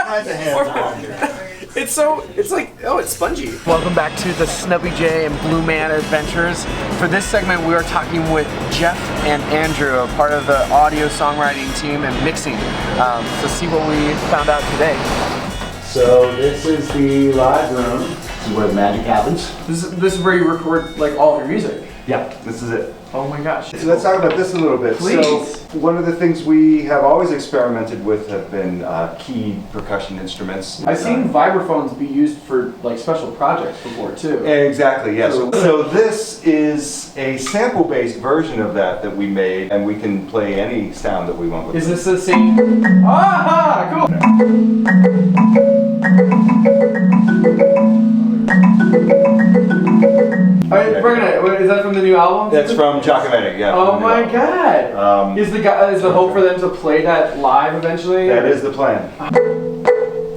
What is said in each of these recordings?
kinds of hands around here. It's like, oh, it's spongy. Welcome back to the Snubby J and Blue Man Adventures. For this segment, we are talking with Jeff and Andrew, a part of the audio songwriting team and mixing. So see what we found out today. So this is the live room. This is where the magic happens. This is where you record like all of your music. Yeah, this is it. Oh my gosh. So let's talk about this a little bit. Please. So one of the things we have always experimented with have been key percussion instruments. I've seen vibraphones be used for like special projects before too. Exactly, yes. So this is a sample-based version of that we made, and we can play any sound that we want with it. Is this the same? Ah, cool. Is that from the new album? That's from Giacometti, yeah. Oh my god! Is the hope for them to play that live eventually? That is the plan.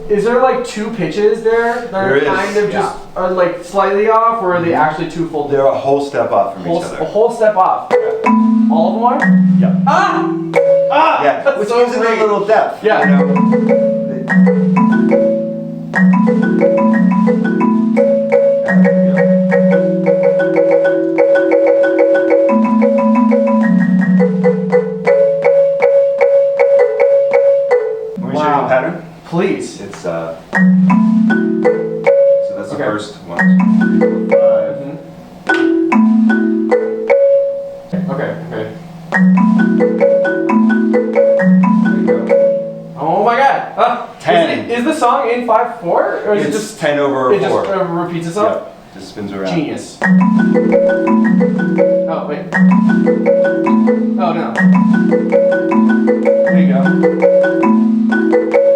Is there like two pitches there that are kind of just are like slightly off, or are they actually two full? They're a whole step off from each other. A whole step off. All of them are? Yep. Ah! Ah! Yeah, which gives it a little depth. Yeah. You know? Wow. Pattern? Please. It's so that's the first 1, 2, 3, 4, 5. Okay. There you go. Oh my god. 10. Is the song in 5/4? Or is It's it just 10 over 4. It just repeats itself? Yep. Just spins around. Genius. Oh, wait. Oh, no. There you go.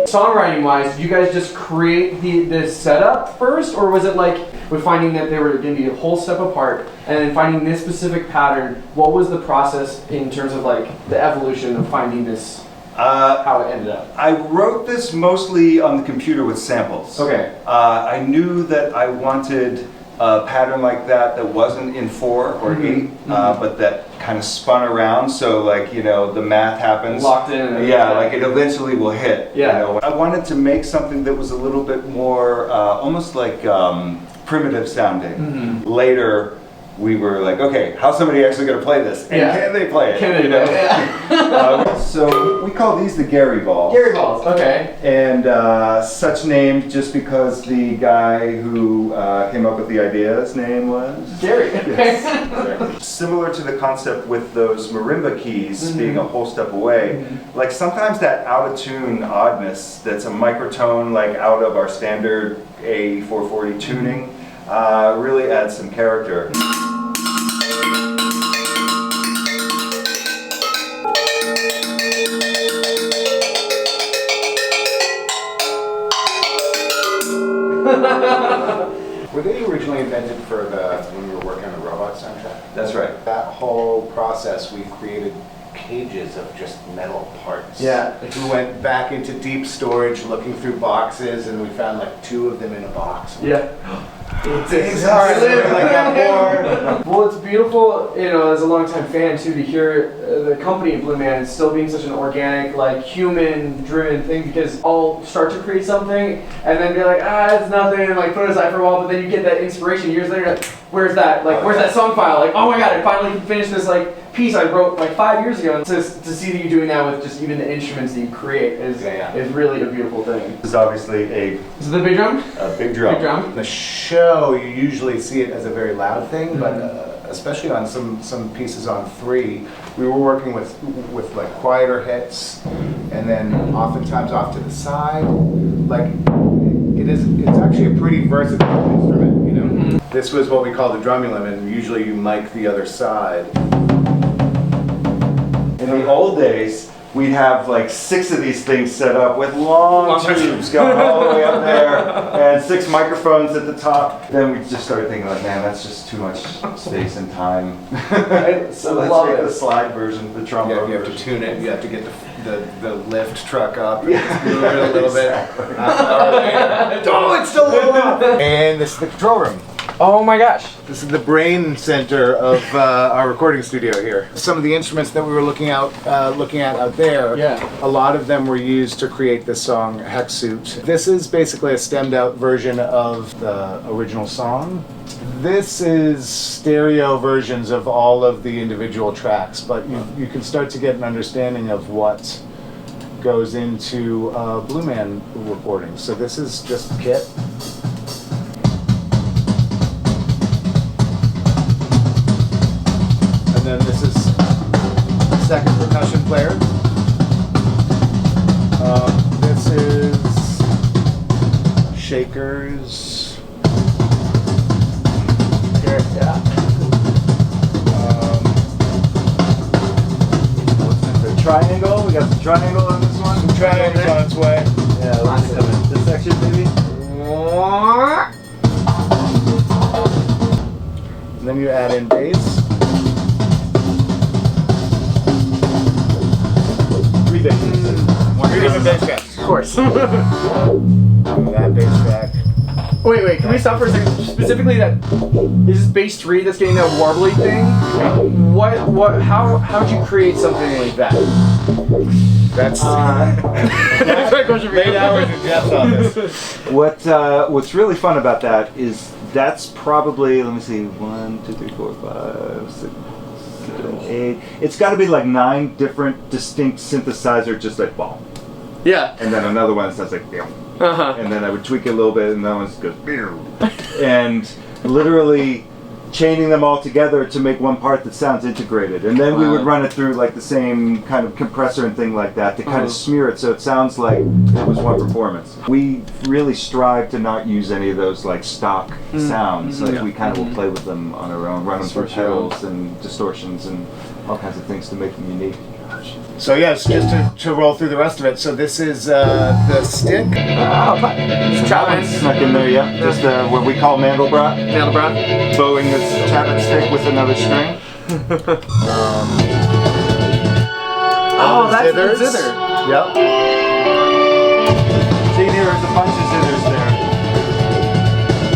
Songwriting-wise, did you guys just create the setup first, or was it like with finding that they were going to be a whole step apart, and then finding this specific pattern? What was the process in terms of like the evolution of finding this? How it ended up? I wrote this mostly on the computer with samples. Okay. I knew that I wanted a pattern like that wasn't in 4 or 8, but that kind of spun around, so like, you know, the math happens. Locked in. Yeah, like it eventually will hit. Yeah. You know? I wanted to make something that was a little bit more, almost like primitive sounding. Later, we were like, okay, how's somebody actually going to play this? And can they play it? Can they play it? So we call these the Gary balls. Gary balls, okay. And such named just because the guy who came up with the idea, his name was? Gary. Yes, exactly. Similar to the concept with those marimba keys being a whole step away, like sometimes that out of tune oddness that's a microtone like out of our standard A440 tuning really adds some character. Were they originally invented for when we were working on the robot soundtrack? That's right. That whole process, we created cages of just metal parts. Yeah. Like we went back into deep storage looking through boxes, and we found like 2 of them in a box. Yeah. It's hard. Well, it's beautiful, you know, as a longtime fan too, to hear the company Blue Man still being such an organic, like human-driven thing, because I'll start to create something and then be like, it's nothing, and like put it aside for a while, but then you get that inspiration years later, like, where's that song file? Like, oh my god, I finally finished this like piece I wrote like 5 years ago. And to see that you doing that with just even the instruments that you create is really a beautiful thing. This is obviously Is it the big drum? a big drum. Big drum. In the show, you usually see it as a very loud thing, but especially on some pieces on 3, we were working with like quieter hits, and then oftentimes off to the side. Like it's actually a pretty versatile instrument, you know. This was what we call the drumulum, and usually you mic the other side. In the old days, we'd have like 6 of these things set up with long tubes going all the way up there and 6 microphones at the top. Then we just started thinking like, man, that's just too much space and time. So let's make the slide version, the trombone Yeah, you have to version. tune it. You have to get the lift truck up and Yeah, move it a little bit. Oh, it's still a little up. And this is the control room. Oh my gosh. This is the brain center of our recording studio here. Some of the instruments that we were looking at out there, a lot of them were used to create this song, Hex Suit. This is basically a stemmed out version of the original song. This is stereo versions of all of the individual tracks, but you can start to get an understanding of what goes into Blue Man recording. So this is just the kit. And then this is the second percussion player. This is shakers. The triangle, we got the triangle on this one. The triangle's on its way. Yeah, let's see. This section maybe. And then you add in bass. 3 basses. 3 different bass tracks. Of course. That bass track. Wait, can we stop for a second? Specifically that, is this bass 3 that's getting that warbly thing? How'd you create something like that? That's That's my question for you. 8 hours in Jeff's office. What's really fun about that is that's probably, let me see, 1, 2, 3, 4, 5, 6, 7, 8. It's got to be like 9 different distinct synthesizer, just like ball. Yeah. And then another one that sounds like bam. And then I would tweak it a little bit, and that one goes bam. And literally chaining them all together to make one part that sounds integrated. And then we would run it through like the same kind of compressor and thing like that to kind of smear it so it sounds like it was one performance. We really strive to not use any of those like stock sounds. Like we kind of will play with them on our own, run them through pedals and distortions and all kinds of things to make them unique. So yes, just to roll through the rest of it. So this is the stick. Chapman. Snuck in there, yeah. Just what we call Mandelbrot. Mandelbrot. Bowing this Chapman stick with another string. Oh, that's the zither. Yep. See, there's a bunch of zithers there.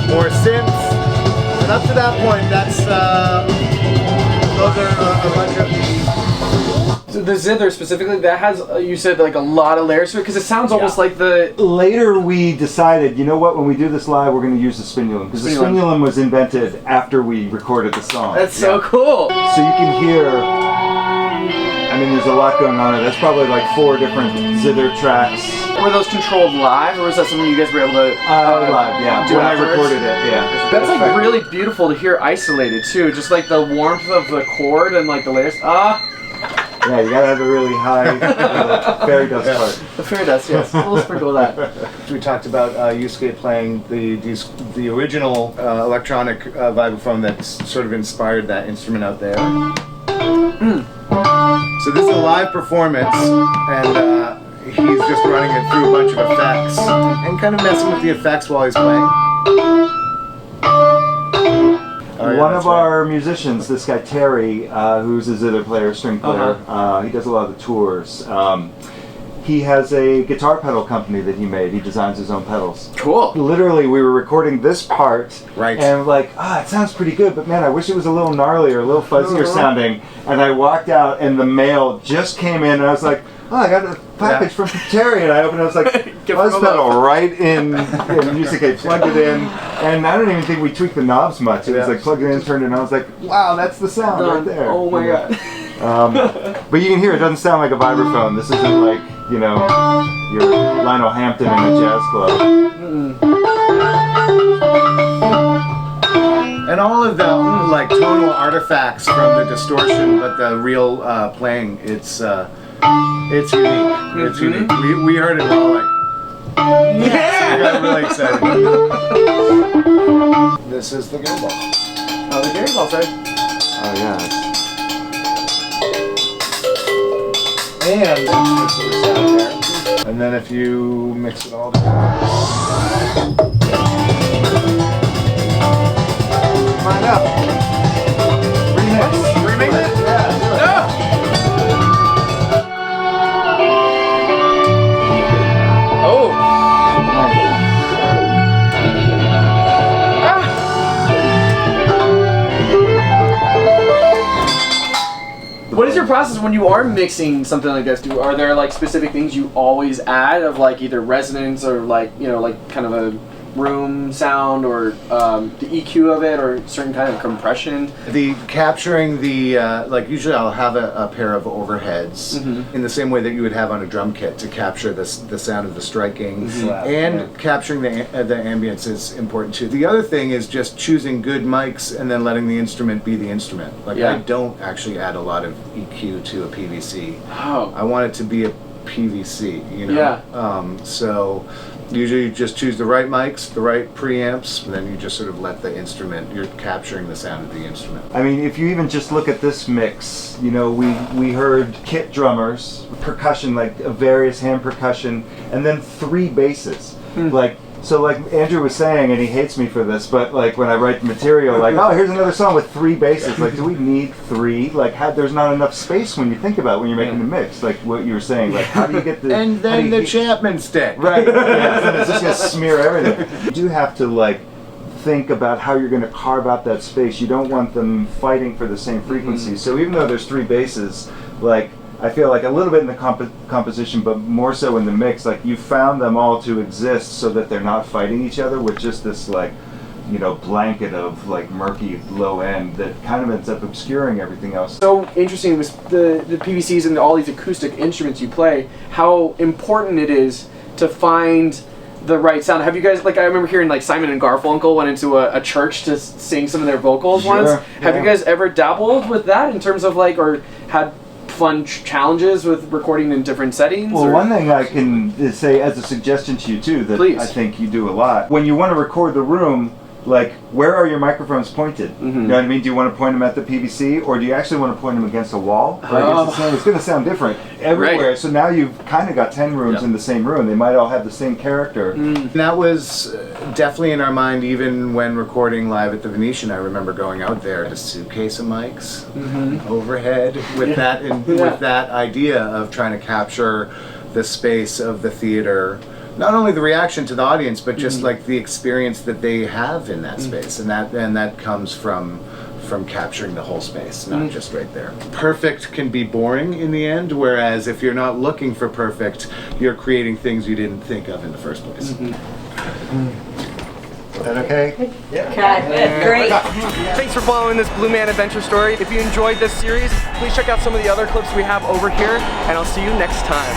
More synths. And up to that point, that's those are a bunch of The zither specifically, that has, you said, like a lot of layers to it, because it sounds almost like the... Later we decided, you know what, when we do this live, we're going to use the spinulum, because the spinulum was invented after we recorded the song. That's so cool! So you can hear, I mean, there's a lot going on there. That's probably like 4 different zither tracks. Were those controlled live, or was that something you guys were able to... live, yeah. do When I afterwards? recorded it, yeah. That's like really beautiful to hear isolated, too. Just like the warmth of the chord and like the layers. Yeah, you gotta have a really high fairy dust part. The fairy dust, yes. A little sprinkle of that. We talked about Yusuke playing the original electronic vibraphone that's sort of inspired that instrument out there. So this is a live performance, and he's just running it through a bunch of effects and kind of messing with the effects while he's playing. One of our musicians, this guy Terry, who's a zither player, string player, he does a lot of the tours. He has a guitar pedal company that he made. He designs his own pedals. Cool. Literally, we were recording this part, Right. and like, it sounds pretty good, but man, I wish it was a little gnarlier, a little fuzzier sounding. And I walked out, and the mail just came in, and I was like, I got a package from Terry, and I opened it, I was like, fuzz pedal right in Yusuke, plugged it in, and I don't even think we tweaked the knobs much. It was like plugged it in, turned it, and I was like, wow, that's the sound right there. Oh my god. But you can hear it doesn't sound like a vibraphone. This isn't like, you know, your Lionel Hampton in a jazz club. And all of the like tonal artifacts from the distortion, but the real playing, it's unique. It's unique. We heard it and we're all like, yeah! We got really excited. This is the game ball. Oh, the Gary Ball side. Oh yeah. And then if you mix it all together. Find out. Remix. Remix it? Yeah. No! Oh! your process when you are mixing something like this? Are there like specific things you always add of like either resonance or like, you know, like kind of a room sound or the EQ of it or certain kind of compression? The capturing the, like usually I'll have a pair of overheads in the same way that you would have on a drum kit to capture the sound of the striking, and capturing the ambience is important too. The other thing is just choosing good mics and then letting the instrument be the instrument. Like I don't actually add a lot of EQ to a PVC. Oh. I want it to be a PVC, you know? So usually you just choose the right mics, the right preamps, and then you just sort of let the instrument, you're capturing the sound of the instrument. I mean, if you even just look at this mix, you know, we heard kit drummers, percussion, like various hand percussion, and then 3 basses. Like, so like Andrew was saying, and he hates me for this, but like when I write the material, like, oh, here's another song with 3 basses. Like, do we need 3? Like, there's not enough space when you think about it, when you're making the mix. Like what you were saying, like how do you get the... And then the Chapman stick. Right, yeah, so it's just gonna smear everything. You do have to like think about how you're gonna carve out that space. You don't want them fighting for the same frequency. So even though there's 3 basses, like, I feel like a little bit in the composition, but more so in the mix, like you found them all to exist so that they're not fighting each other with just this like, you know, blanket of like murky low end that kind of ends up obscuring everything else. So interesting was the PVCs and all these acoustic instruments you play, how important it is to find the right sound. Have you guys, like I remember hearing like Simon and Garfunkel went into a church to sing some of their vocals once. Have you guys ever dabbled with that in terms of like, or had fun challenges with recording in different settings? Well, one thing I can say as a suggestion to you too, that I think you do a lot, when you want to record the room, like, where are your microphones pointed? You know what I mean? Do you want to point them at the PVC, or do you actually want to point them against a wall? Or against the sound? It's going to sound different everywhere. Right. So now you've kind of got 10 rooms in the same room. They might all have the same character. That was definitely in our mind even when recording live at the Venetian. I remember going out there, a suitcase of mics overhead with that with that idea of trying to capture the space of the theater. Not only the reaction to the audience, but just like the experience that they have in that space, and that comes from capturing the whole space, not just right there. Perfect can be boring in the end, whereas if you're not looking for perfect, you're creating things you didn't think of in the first place. Is that okay? Yeah. Okay, great. Thanks for following this Blue Man adventure story. If you enjoyed this series, please check out some of the other clips we have over here, and I'll see you next time.